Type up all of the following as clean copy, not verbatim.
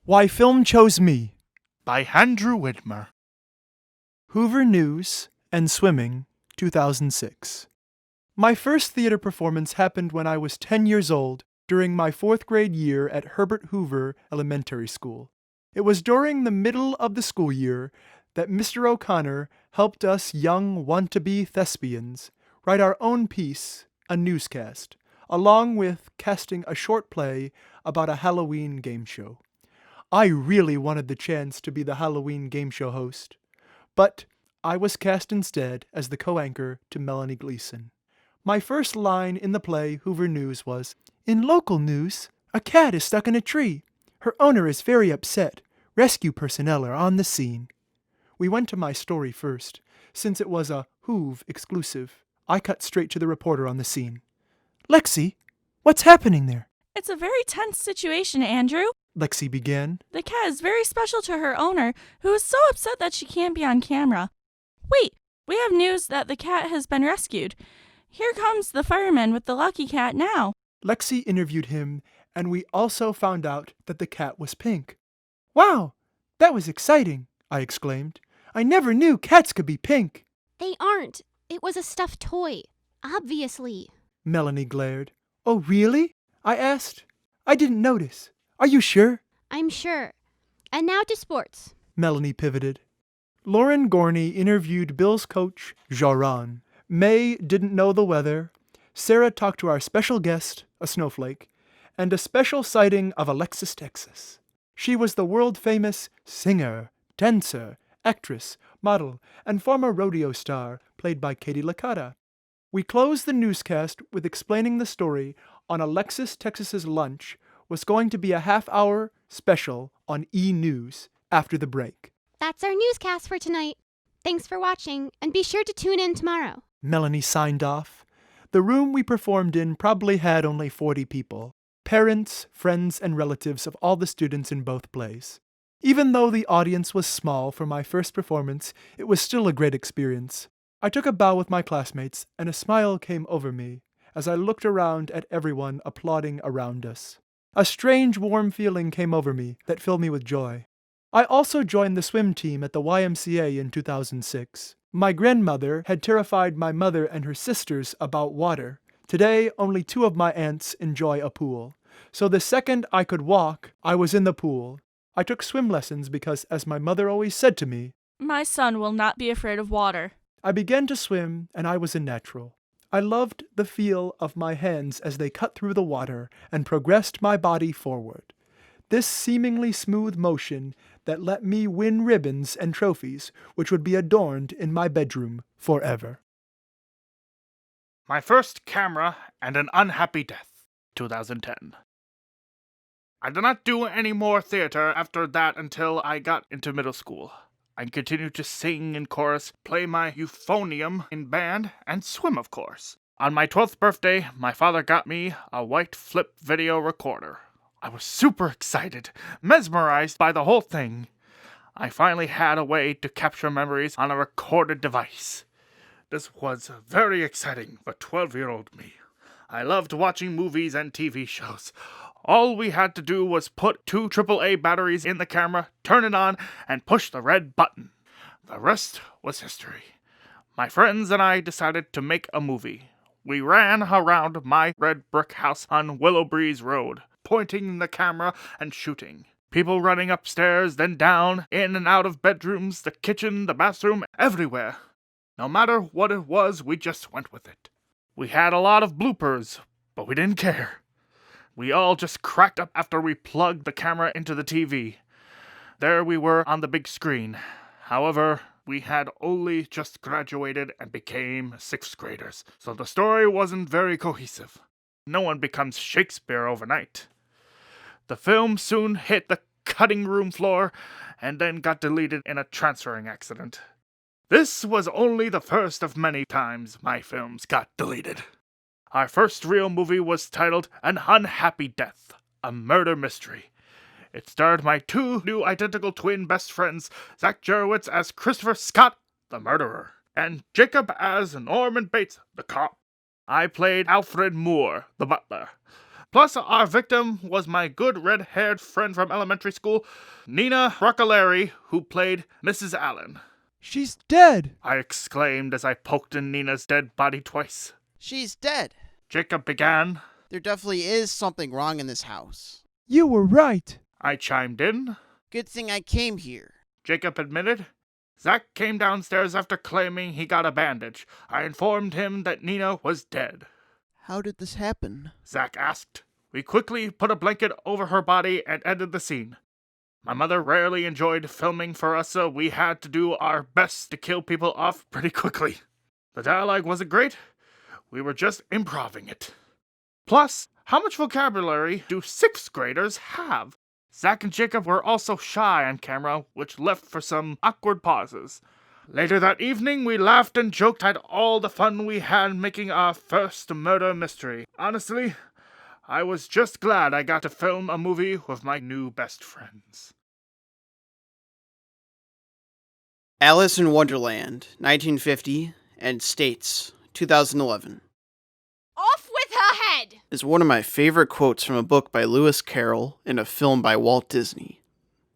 Why Film Chose Me by Andrew Whitmer. Hoover News and Swimming, 2006. My first theater performance happened when I was 10 years old during my 4th grade year at Herbert Hoover Elementary School. It was during the middle of the school year that Mr. O'Connor helped us young want-to-be thespians write our own piece, a newscast, along with casting a short play about a Halloween game show. I really wanted the chance to be the Halloween game show host, but I was cast instead as the co-anchor to Melanie Gleason. My first line in the play Hoover News was, "In local news, a cat is stuck in a tree. Her owner is very upset. Rescue personnel are on the scene." We went to my story first, since it was a Hoove exclusive. I cut straight to the reporter on the scene. "Lexi, what's happening there?" "It's a very tense situation, Andrew," Lexi began. "The cat is very special to her owner, who is so upset that she can't be on camera. Wait, we have news that the cat has been rescued. Here comes the fireman with the lucky cat now." Lexi interviewed him, and we also found out that the cat was pink. "Wow, that was exciting," I exclaimed. "I never knew cats could be pink." "They aren't. It was a stuffed toy. Obviously." Melanie glared. "Oh, really?" I asked. "I didn't notice. Are you sure?" "I'm sure. And now to sports." Melanie pivoted. Lauren Gorney interviewed Bill's coach, Joran. May didn't know the weather. Sarah talked to our special guest, a snowflake, and a special sighting of Alexis, Texas. She was the world-famous singer, dancer, actress, model, and former rodeo star, played by Katie Licata. We closed the newscast with explaining the story on Alexis, Texas's lunch was going to be a half-hour special on E! News after the break. That's our newscast for tonight. Thanks for watching, and be sure to tune in tomorrow." Melanie signed off. The room we performed in probably had only 40 people. Parents, friends, and relatives of all the students in both plays. Even though the audience was small for my first performance, it was still a great experience. I took a bow with my classmates, and a smile came over me as I looked around at everyone applauding around us. A strange, warm feeling came over me that filled me with joy. I also joined the swim team at the YMCA in 2006. My grandmother had terrified my mother and her sisters about water. Today, only 2 of my aunts enjoy a pool. So the second I could walk, I was in the pool. I took swim lessons because, as my mother always said to me, "My son will not be afraid of water." I began to swim, and I was a natural. I loved the feel of my hands as they cut through the water and progressed my body forward. This seemingly smooth motion that let me win ribbons and trophies which would be adorned in my bedroom forever. My First Camera and an Unhappy Death, 2010. I did not do any more theater after that until I got into middle school. I continued to sing in chorus, play my euphonium in band, and swim, of course. On my 12th birthday, my father got me a white flip video recorder. I was super excited, mesmerized by the whole thing. I finally had a way to capture memories on a recorded device. This was very exciting for 12-year-old me. I loved watching movies and TV shows. All we had to do was put 2 AAA batteries in the camera, turn it on, and push the red button. The rest was history. My friends and I decided to make a movie. We ran around my red brick house on Willow Breeze Road, pointing the camera and shooting. People running upstairs, then down, in and out of bedrooms, the kitchen, the bathroom, everywhere. No matter what it was, we just went with it. We had a lot of bloopers, but we didn't care. We all just cracked up after we plugged the camera into the TV. There we were on the big screen. However, we had only just graduated and became 6th graders, so the story wasn't very cohesive. No one becomes Shakespeare overnight. The film soon hit the cutting room floor and then got deleted in a transferring accident. This was only the first of many times my films got deleted. Our first real movie was titled An Unhappy Death, a murder mystery. It starred my 2 new identical twin best friends, Zach Jerowitz as Christopher Scott, the murderer, and Jacob as Norman Bates, the cop. I played Alfred Moore, the butler. Plus, our victim was my good red-haired friend from elementary school, Nina Roccaleri, who played Mrs. Allen. She's dead! I exclaimed as I poked in Nina's dead body twice. She's dead. Jacob began. There definitely is something wrong in this house. You were right. I chimed in. Good thing I came here. Jacob admitted. Zach came downstairs after claiming he got a bandage. I informed him that Nina was dead. How did this happen? Zach asked. We quickly put a blanket over her body and ended the scene. My mother rarely enjoyed filming for us, so we had to do our best to kill people off pretty quickly. The dialogue wasn't great. We were just improving it. Plus, how much vocabulary do 6th graders have? Zach and Jacob were also shy on camera, which left for some awkward pauses. Later that evening, we laughed and joked at all the fun we had making our first murder mystery. Honestly, I was just glad I got to film a movie with my new best friends. Alice in Wonderland, 1950, and States, 2011. Off with her head! Is one of my favorite quotes from a book by Lewis Carroll and a film by Walt Disney.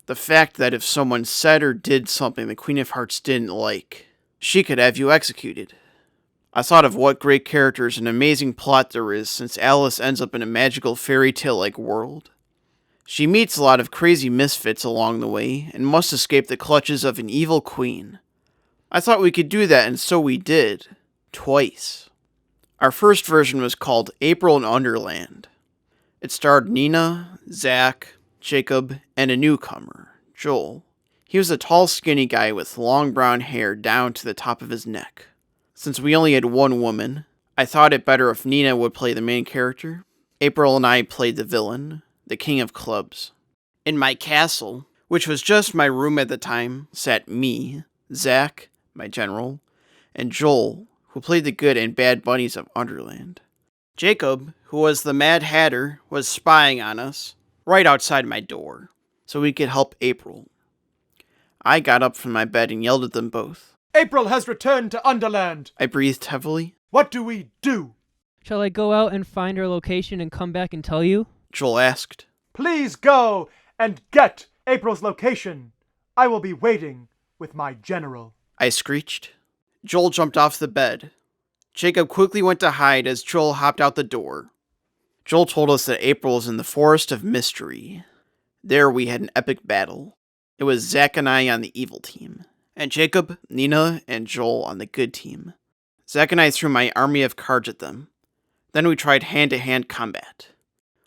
The fact that if someone said or did something the Queen of Hearts didn't like, she could have you executed. I thought of what great characters and amazing plot there is since Alice ends up in a magical fairy tale-like world. She meets a lot of crazy misfits along the way and must escape the clutches of an evil queen. I thought we could do that, and so we did. Twice. Our first version was called April in Underland. It starred Nina, Zach, Jacob, and a newcomer, Joel. He was a tall, skinny guy with long brown hair down to the top of his neck. Since we only had one woman, I thought it better if Nina would play the main character. April and I played the villain, the King of Clubs. In my castle, which was just my room at the time, sat me, Zach, my general, and Joel, who played the good and bad bunnies of Underland. Jacob, who was the Mad Hatter, was spying on us, right outside my door, so we could help April. I got up from my bed and yelled at them both. April has returned to Underland. I breathed heavily. What do we do? Shall I go out and find her location and come back and tell you? Joel asked. Please go and get April's location. I will be waiting with my general. I screeched. Joel jumped off the bed. Jacob quickly went to hide as Joel hopped out the door. Joel told us that April was in the Forest of Mystery. There we had an epic battle. It was Zach and I on the evil team, and Jacob, Nina, and Joel on the good team. Zach and I threw my army of cards at them. Then we tried hand-to-hand combat.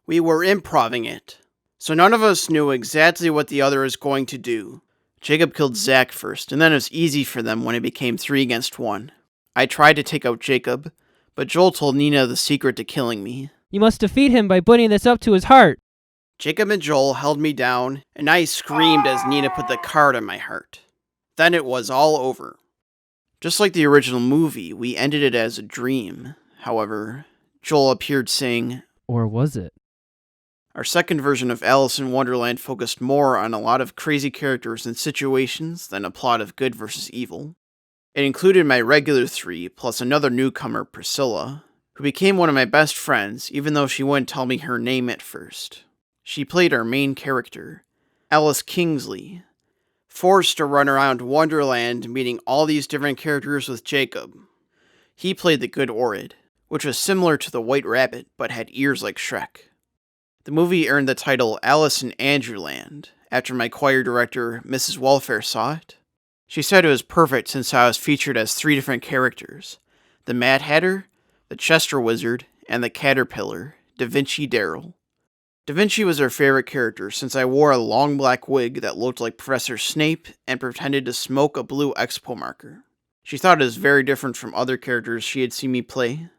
We were improving it, so none of us knew exactly what the other was going to do. Jacob killed Zach first, and then it was easy for them when it became 3 against 1. I tried to take out Jacob, but Joel told Nina the secret to killing me. You must defeat him by putting this up to his heart. Jacob and Joel held me down, and I screamed as Nina put the card on my heart. Then it was all over. Just like the original movie, we ended it as a dream. However, Joel appeared saying, Or was it? Our second version of Alice in Wonderland focused more on a lot of crazy characters and situations than a plot of good versus evil. It included my regular 3, plus another newcomer, Priscilla, who became one of my best friends even though she wouldn't tell me her name at first. She played our main character, Alice Kingsley, forced to run around Wonderland meeting all these different characters with Jacob. He played the good Orid, which was similar to the White Rabbit but had ears like Shrek. The movie earned the title Alice in Andrewland after my choir director, Mrs. Welfare, saw it. She said it was perfect since I was featured as 3 different characters, the Mad Hatter, the Chester Wizard, and the Caterpillar, Da Vinci Darrell. Da Vinci was her favorite character since I wore a long black wig that looked like Professor Snape and pretended to smoke a blue expo marker. She thought it was very different from other characters she had seen me play.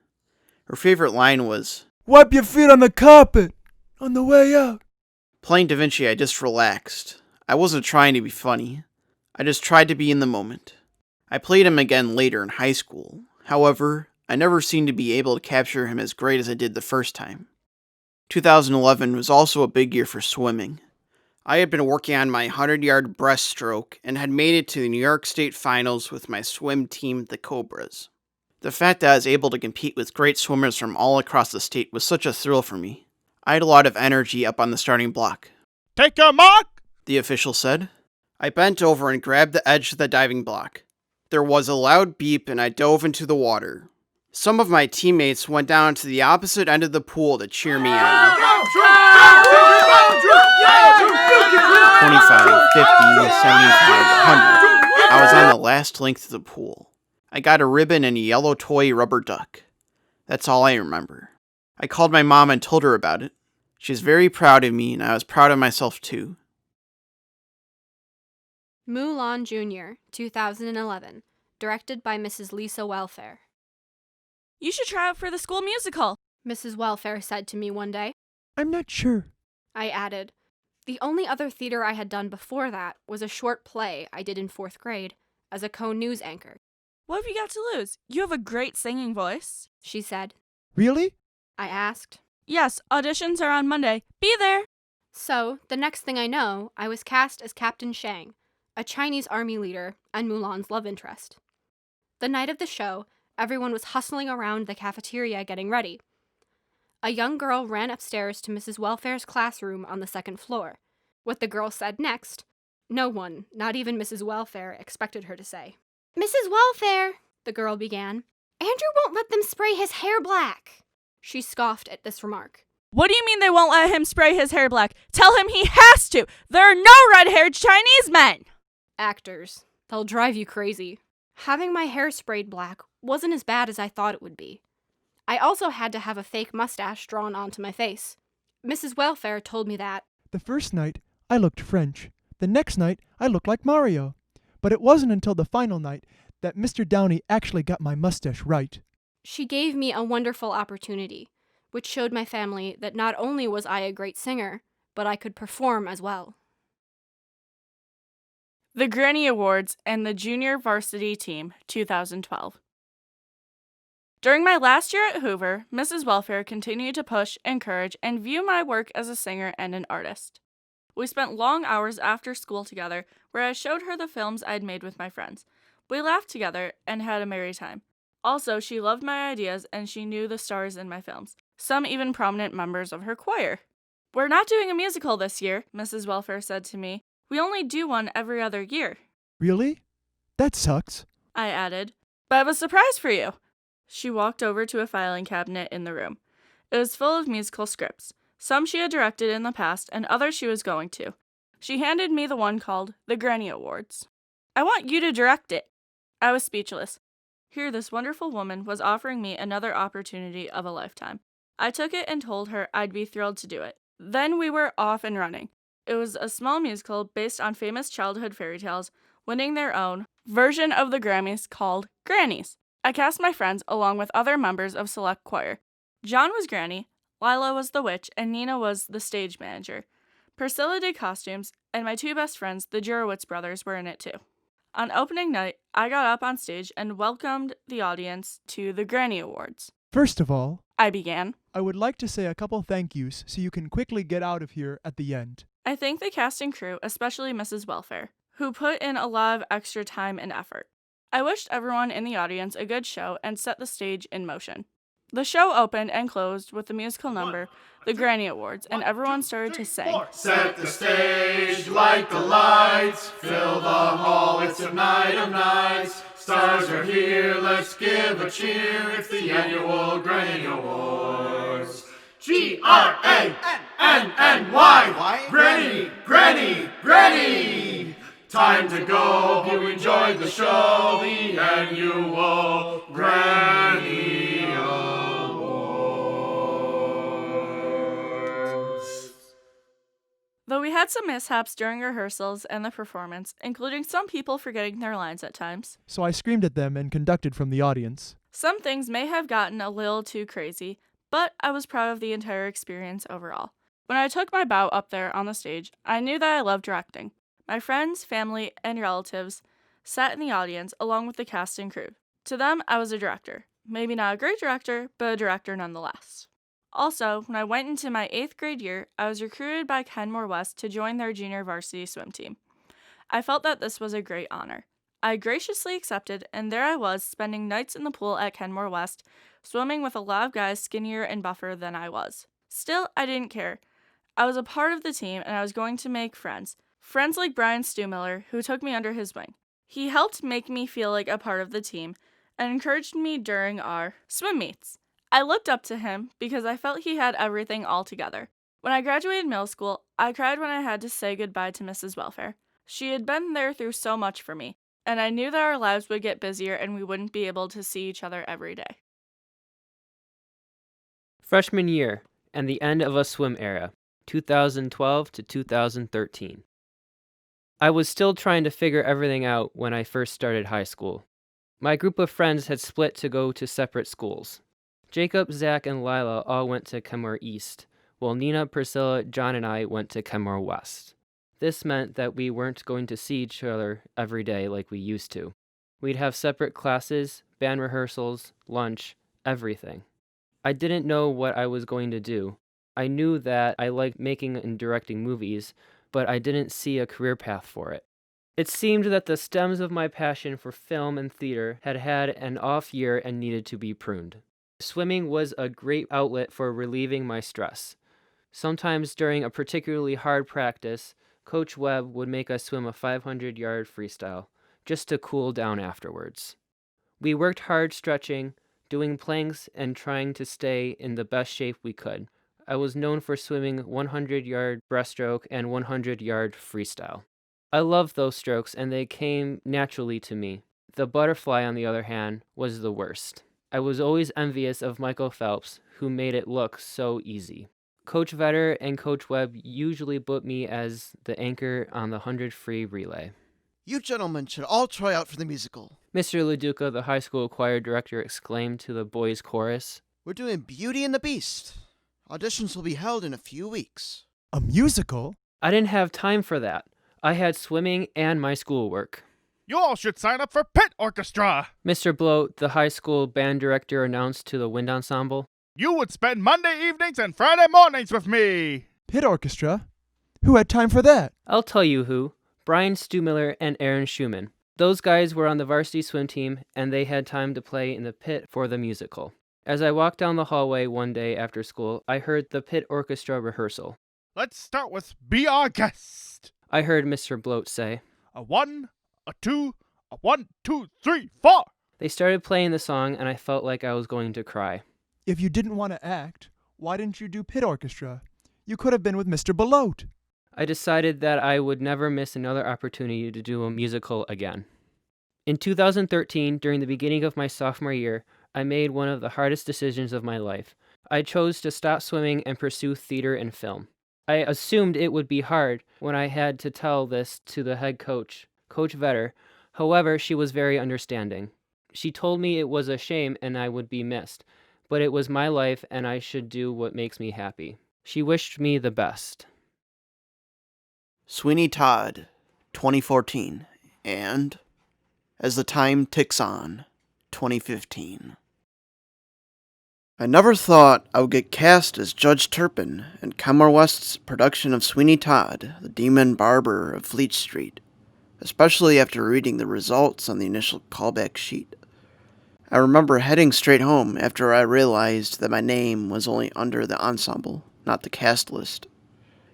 Her favorite line was, Wipe your feet on the carpet on the way out. Playing Da Vinci, I just relaxed. I wasn't trying to be funny. I just tried to be in the moment. I played him again later in high school. However, I never seemed to be able to capture him as great as I did the first time. 2011 was also a big year for swimming. I had been working on my 100-yard breaststroke and had made it to the New York State Finals with my swim team, the Cobras. The fact that I was able to compete with great swimmers from all across the state was such a thrill for me. I had a lot of energy up on the starting block. Take your mark! The official said. I bent over and grabbed the edge of the diving block. There was a loud beep and I dove into the water. Some of my teammates went down to the opposite end of the pool to cheer me on. 25, 50, 75, 100. I was on the last length of the pool. I got a ribbon and a yellow toy rubber duck. That's all I remember. I called my mom and told her about it. She was very proud of me and I was proud of myself too. Mulan Jr., 2011. Directed by Mrs. Lisa Welfare. You should try out for the school musical. Mrs. Welfare said to me one day. I'm not sure. I added. The only other theater I had done before that was a short play I did in 4th grade as a co-news anchor. What have you got to lose? You have a great singing voice. She said. Really? I asked. Yes, auditions are on Monday. Be there. So, the next thing I know, I was cast as Captain Shang, a Chinese army leader and Mulan's love interest. The night of the show, everyone was hustling around the cafeteria getting ready. A young girl ran upstairs to Mrs. Welfare's classroom on the 2nd floor. What the girl said next, no one, not even Mrs. Welfare, expected her to say. Mrs. Welfare, the girl began, Andrew won't let them spray his hair black. She scoffed at this remark. What do you mean they won't let him spray his hair black? Tell him he has to. There are no red-haired Chinese men. Actors. They'll drive you crazy. Having my hair sprayed black wasn't as bad as I thought it would be. I also had to have a fake mustache drawn onto my face. Mrs. Welfare told me that. The first night, I looked French. The next night, I looked like Mario. But it wasn't until the final night that Mr. Downey actually got my mustache right. She gave me a wonderful opportunity, which showed my family that not only was I a great singer, but I could perform as well. The Granny Awards and the Junior Varsity Team, 2012. During my last year at Hoover, Mrs. Welfare continued to push, encourage, and view my work as a singer and an artist. We spent long hours after school together where I showed her the films I'd made with my friends. We laughed together and had a merry time. Also, she loved my ideas and she knew the stars in my films, some even prominent members of her choir. We're not doing a musical this year, Mrs. Welfare said to me. We only do one every other year. Really? That sucks. I added. But I have a surprise for you. She walked over to a filing cabinet in the room. It was full of musical scripts. Some she had directed in the past and others she was going to. She handed me the one called the Granny Awards. I want you to direct it. I was speechless. Here this wonderful woman was offering me another opportunity of a lifetime. I took it and told her I'd be thrilled to do it. Then we were off and running. It was a small musical based on famous childhood fairy tales, winning their own version of the Grammys called Grannies. I cast my friends along with other members of Select Choir. John was Granny, Lila was the witch, and Nina was the stage manager. Priscilla did costumes, and my two best friends, the Jurowitz brothers, were in it too. On opening night, I got up on stage and welcomed the audience to the Granny Awards. First of all, I began. I would like to say a couple thank yous so you can quickly get out of here at the end. I thank the cast and crew, especially Mrs. Welfare, who put in a lot of extra time and effort. I wished everyone in the audience a good show and set the stage in motion. The show opened and closed with the musical number, the Granny Awards, and everyone started to sing. Set the stage, light the lights, fill the hall, it's a night of nights. Stars are here, let's give a cheer, it's the annual Granny Awards. G-R-A-N-N-Y, Granny, Granny, Granny. Time to go, hope you enjoyed the show, the annual Granny Awards. Though we had some mishaps during rehearsals and the performance, including some people forgetting their lines at times. So I screamed at them and conducted from the audience. Some things may have gotten a little too crazy, but I was proud of the entire experience overall. When I took my bow up there on the stage, I knew that I loved directing. My friends, family, and relatives sat in the audience along with the cast and crew. To them, I was a director. Maybe not a great director, but a director nonetheless. Also, when I went into my 8th grade year, I was recruited by Kenmore West to join their junior varsity swim team. I felt that this was a great honor. I graciously accepted, and there I was, spending nights in the pool at Kenmore West, swimming with a lot of guys skinnier and buffer than I was. Still, I didn't care. I was a part of the team and I was going to make friends. Friends like Brian Stuhmiller, who took me under his wing. He helped make me feel like a part of the team and encouraged me during our swim meets. I looked up to him because I felt he had everything all together. When I graduated middle school, I cried when I had to say goodbye to Mrs. Welfare. She had been there through so much for me, and I knew that our lives would get busier and we wouldn't be able to see each other every day. Freshman year and the end of a swim era, 2012 to 2013. I was still trying to figure everything out when I first started high school. My group of friends had split to go to separate schools. Jacob, Zach, and Lila all went to Kenmore East, while Nina, Priscilla, John, and I went to Kenmore West. This meant that we weren't going to see each other every day like we used to. We'd have separate classes, band rehearsals, lunch, everything. I didn't know what I was going to do. I knew that I liked making and directing movies, but I didn't see a career path for it. It seemed that the stems of my passion for film and theater had had an off year and needed to be pruned. Swimming was a great outlet for relieving my stress. Sometimes during a particularly hard practice, Coach Webb would make us swim a 500-yard freestyle, just to cool down afterwards. We worked hard stretching, doing planks, and trying to stay in the best shape we could. I was known for swimming 100-yard breaststroke and 100-yard freestyle. I loved those strokes, and they came naturally to me. The butterfly, on the other hand, was the worst. I was always envious of Michael Phelps, who made it look so easy. Coach Vetter and Coach Webb usually put me as the anchor on the 100 free relay. You gentlemen should all try out for the musical. Mr. LaDuca, the high school choir director, exclaimed to the boys' chorus. We're doing Beauty and the Beast. Auditions will be held in a few weeks. A musical? I didn't have time for that. I had swimming and my schoolwork. You all should sign up for pit orchestra. Mr. Bloat, the high school band director, announced to the wind ensemble. You would spend Monday evenings and Friday mornings with me. Pit orchestra? Who had time for that? I'll tell you who. Brian Stuhmiller and Aaron Schumann. Those guys were on the varsity swim team, and they had time to play in the pit for the musical. As I walked down the hallway one day after school, I heard the pit orchestra rehearsal. Let's start with Be Our Guest. I heard Mr. Bloat say. A 1, a 2, a 1, 2, 3, 4. They started playing the song, and I felt like I was going to cry. If you didn't want to act, why didn't you do pit orchestra? You could have been with Mr. Belote. I decided that I would never miss another opportunity to do a musical again. In 2013, during the beginning of my sophomore year, I made one of the hardest decisions of my life. I chose to stop swimming and pursue theater and film. I assumed it would be hard when I had to tell this to the head coach, Coach Vetter. However, she was very understanding. She told me it was a shame and I would be missed, but it was my life and I should do what makes me happy. She wished me the best. Sweeney Todd, 2014, and As the Time Ticks On, 2015. I never thought I would get cast as Judge Turpin in Kenmore West's production of Sweeney Todd, the Demon Barber of Fleet Street, especially after reading the results on the initial callback sheet. I remember heading straight home after I realized that my name was only under the ensemble, not the cast list.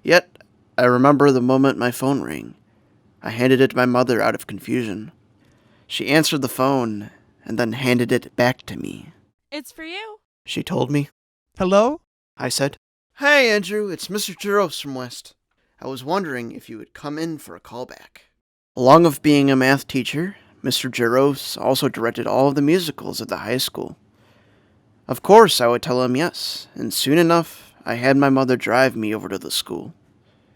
Yet, I remember the moment my phone rang. I handed it to my mother out of confusion. She answered the phone and then handed it back to me. It's for you. She told me. Hello? I said, Hey, Andrew, it's Mr. Jaros from West. I was wondering if you would come in for a callback. Along with being a math teacher, Mr. Jaros also directed all of the musicals at the high school. Of course, I would tell him yes, and soon enough, I had my mother drive me over to the school.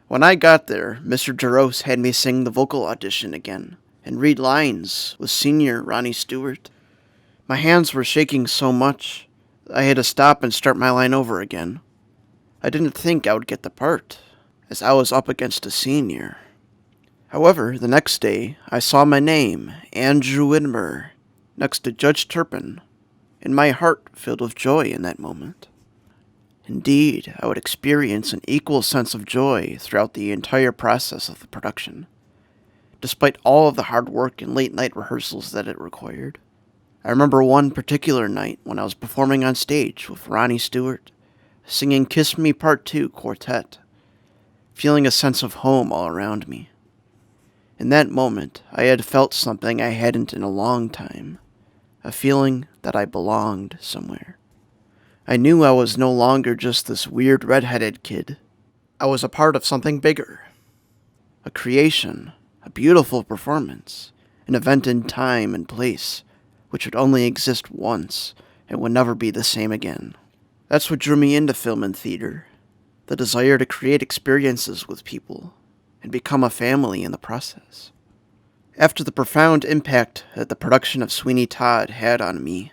When I got there, Mr. Jaros had me sing the vocal audition again and read lines with senior Ronnie Stewart. My hands were shaking so much, I had to stop and start my line over again. I didn't think I would get the part, as I was up against a senior. However, the next day, I saw my name, Andrew Widmer, next to Judge Turpin, and my heart filled with joy in that moment. Indeed, I would experience an equal sense of joy throughout the entire process of the production, despite all of the hard work and late-night rehearsals that it required. I remember one particular night when I was performing on stage with Ronnie Stewart, singing Kiss Me Part 2 quartet, feeling a sense of home all around me. In that moment, I had felt something I hadn't in a long time, a feeling that I belonged somewhere. I knew I was no longer just this weird red-headed kid. I was a part of something bigger. A creation, a beautiful performance, an event in time and place, which would only exist once and would never be the same again. That's what drew me into film and theater, the desire to create experiences with people and become a family in the process. After the profound impact that the production of Sweeney Todd had on me,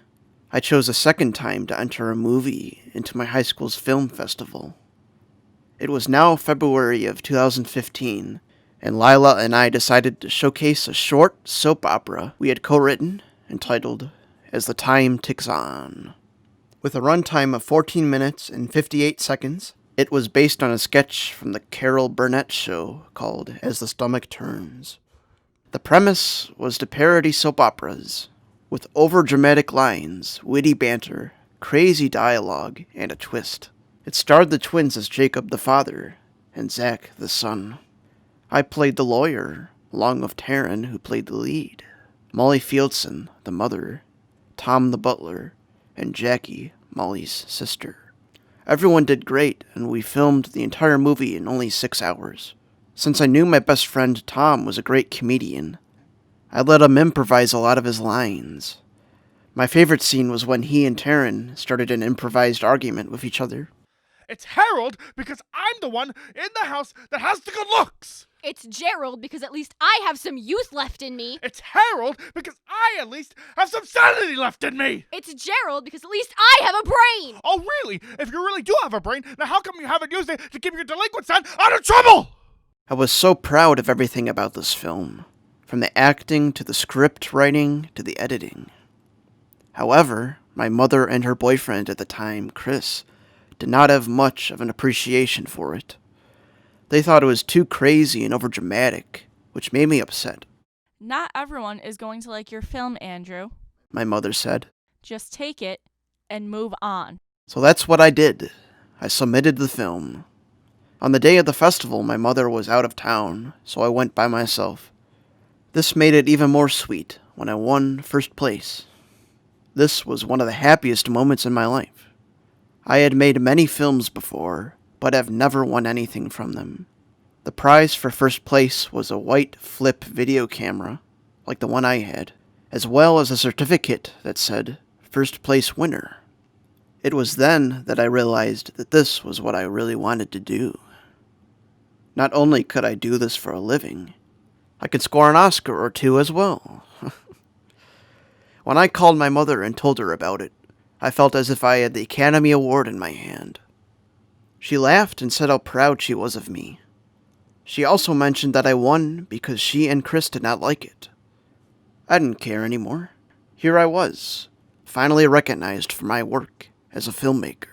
I chose a second time to enter a movie into my high school's film festival. It was now February of 2015, and Lila and I decided to showcase a short soap opera we had co-written entitled As the Time Ticks On. With a runtime of 14 minutes and 58 seconds, it was based on a sketch from the Carol Burnett show called As the Stomach Turns. The premise was to parody soap operas, with over-dramatic lines, witty banter, crazy dialogue, and a twist. It starred the twins as Jacob the father and Zach the son. I played the lawyer, along with Taryn, who played the lead, Molly Fieldson, the mother, Tom the butler, and Jackie, Molly's sister. Everyone did great, and we filmed the entire movie in only 6 hours. Since I knew my best friend Tom was a great comedian, I let him improvise a lot of his lines. My favorite scene was when he and Taryn started an improvised argument with each other. It's Harold because I'm the one in the house that has the good looks. It's Gerald because at least I have some youth left in me. It's Harold because I at least have some sanity left in me. It's Gerald because at least I have a brain. Oh, really? If you really do have a brain, now how come you haven't used it to keep your delinquent son out of trouble? I was so proud of everything about this film, from the acting to the script writing to the editing. However, my mother and her boyfriend at the time, Chris, did not have much of an appreciation for it. They thought it was too crazy and overdramatic, which made me upset. Not everyone is going to like your film, Andrew. My mother said. Just take it and move on. So that's what I did. I submitted the film. On the day of the festival, my mother was out of town, so I went by myself. This made it even more sweet when I won first place. This was one of the happiest moments in my life. I had made many films before, but have never won anything from them. The prize for first place was a white flip video camera, like the one I had, as well as a certificate that said, First Place Winner. It was then that I realized that this was what I really wanted to do. Not only could I do this for a living, I could score an Oscar or two as well. When I called my mother and told her about it, I felt as if I had the Academy Award in my hand. She laughed and said how proud she was of me. She also mentioned that I won because she and Chris did not like it. I didn't care anymore. Here I was, finally recognized for my work as a filmmaker.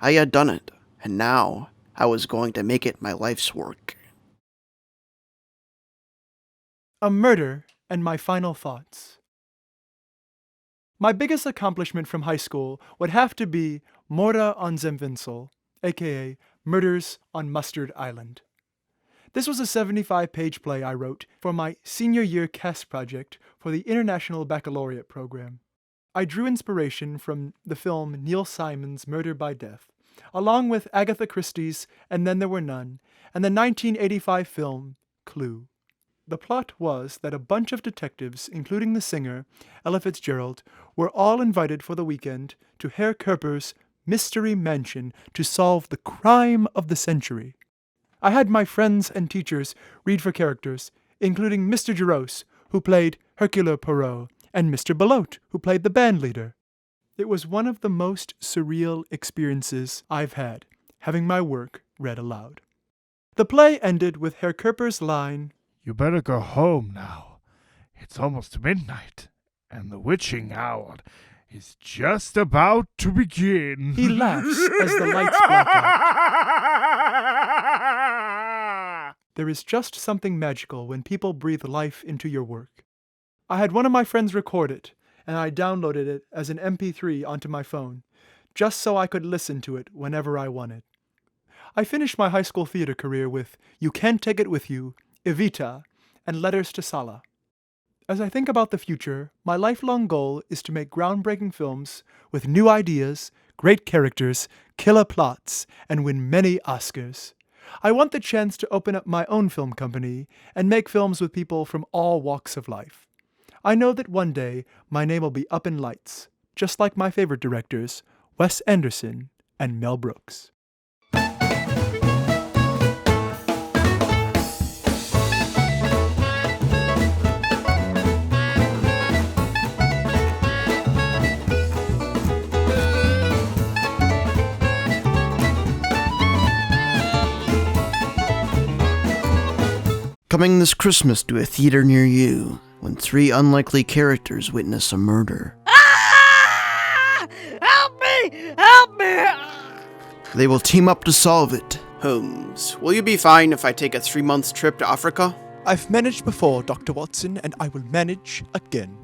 I had done it, and now I was going to make it my life's work. A Murder and My Final Thoughts. My biggest accomplishment from high school would have to be Mora on Zemvinsel, aka Murders on Mustard Island. This was a 75-page play I wrote for my senior year cast project for the International Baccalaureate program. I drew inspiration from the film Neil Simon's Murder by Death, along with Agatha Christie's And Then There Were None, and the 1985 film Clue. The plot was that a bunch of detectives, including the singer, Ella Fitzgerald, were all invited for the weekend to Herr Körper's Mystery Mansion to solve the crime of the century. I had my friends and teachers read for characters, including Mr. Jaros, who played Hercule Poirot, and Mr. Belote, who played the band leader. It was one of the most surreal experiences I've had, having my work read aloud. The play ended with Herr Körper's line, You better go home now. It's almost midnight, and the witching hour is just about to begin. He laughs as the lights black out. There is just something magical when people breathe life into your work. I had one of my friends record it, and I downloaded it as an MP3 onto my phone. just so I could listen to it whenever I wanted. I finished my high school theater career with You Can't Take It With You, Evita, and Letters to Sala. As I think about the future, my lifelong goal is to make groundbreaking films with new ideas, great characters, killer plots, and win many Oscars. I want the chance to open up my own film company and make films with people from all walks of life. I know that one day my name will be up in lights, just like my favorite directors, Wes Anderson and Mel Brooks. Coming this Christmas to a theater near you, when 3 unlikely characters witness a murder. Ah! Help me! Help me! They will team up to solve it. Holmes, will you be fine if I take a 3-month trip to Africa? I've managed before, Dr. Watson, and I will manage again.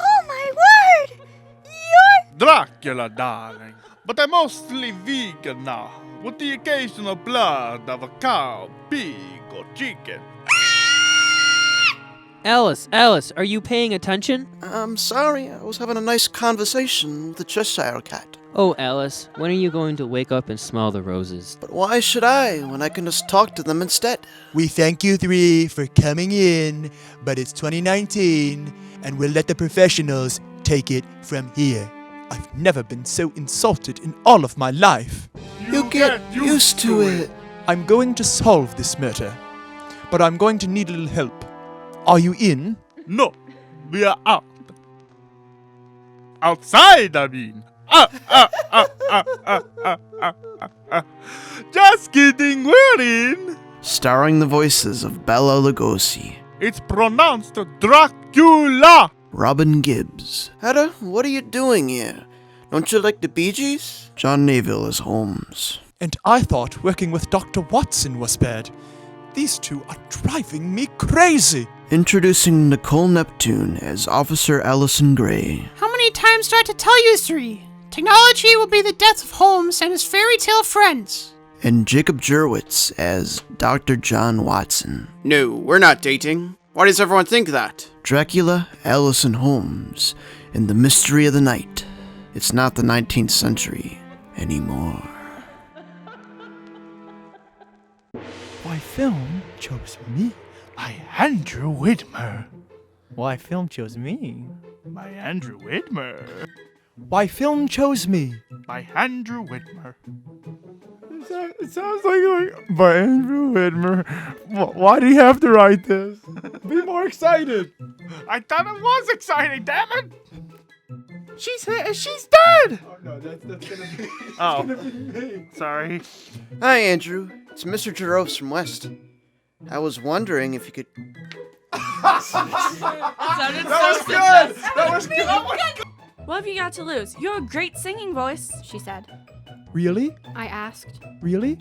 Oh my word! You're... Dracula, darling. But I'm mostly vegan now, with the occasional blood of a cow, pig, or chicken. Alice, are you paying attention? I'm sorry, I was having a nice conversation with the Cheshire Cat. Oh, Alice, when are you going to wake up and smell the roses? But why should I, when I can just talk to them instead? We thank you 3 for coming in, but it's 2019, and we'll let the professionals take it from here. I've never been so insulted in all of my life. You get used to it. I'm going to solve this murder, but I'm going to need a little help. Are you in? No, we are out. Outside, I mean. Just kidding, we're in. Starring the voices of Bela Lugosi, It's pronounced Dracula. Robin Gibbs. Hedda, what are you doing here? Don't you like the Bee Gees? John Neville as Holmes. And I thought working with Dr. Watson was bad. These two are driving me crazy. Introducing Nicole Neptune as Officer Allison Gray. How many times do I have to tell you 3? Technology will be the death of Holmes and his fairy tale friends. And Jacob Jurwitz as Dr. John Watson. No, we're not dating. Why does everyone think that? Dracula, Allison Holmes, and the mystery of the night. It's not the 19th century anymore. Why film chose me? By Andrew Whitmer. Why film chose me? By Andrew Whitmer. Why film chose me? By Andrew Whitmer. It sounds like by Andrew Whitmer. Why do you have to write this? Be more excited. I thought it was exciting, damn it! She's dead! Oh no, that's gonna be. Oh, gonna be me. sorry. Hi, Andrew. It's Mr. Jaros from West. I was wondering if you could... That was good. What have you got to lose? You have a great singing voice. She said. Really? I asked. Really?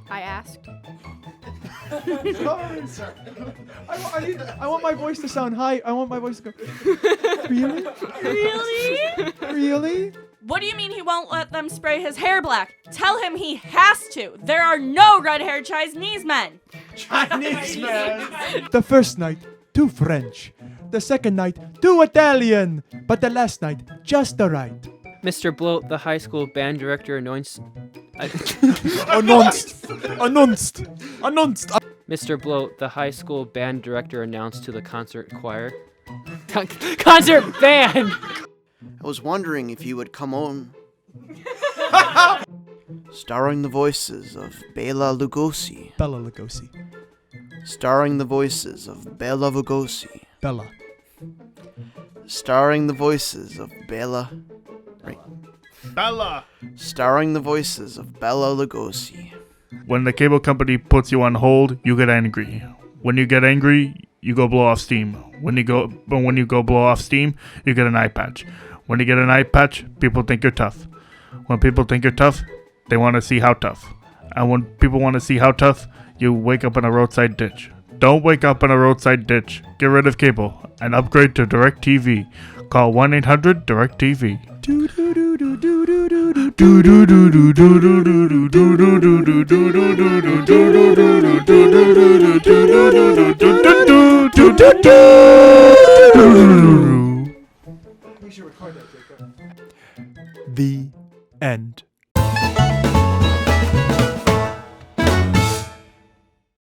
I asked. I want my voice to sound high. I want my voice to go. Really? Really? Really? What do you mean he won't let them spray his hair black? Tell him he has to. There are no red-haired Chinese men. Chinese man. The first night, 2 French. The second night, 2 Italian. But the last night, just the right. Mr. Bloat, the high school band director, announced. Announced. Mr. Bloat, the high school band director, announced to the concert choir. Concert band! I was wondering if you would come on. Starring the voices of Bela Lugosi. Bela Lugosi. Starring the voices of Bela Lugosi. Bella. Starring the voices of Bela... Bella! Starring the voices of Bela Lugosi. When the cable company puts you on hold, you get angry. When you get angry, you go blow off steam. When you go blow off steam, you get an eye patch. When you get an eye patch, people think you're tough. When people think you're tough, they want to see how tough. And when people want to see how tough, you wake up in a roadside ditch. Don't wake up in a roadside ditch. Get rid of cable and upgrade to DirecTV. Call 1-800-DirecTV. The end.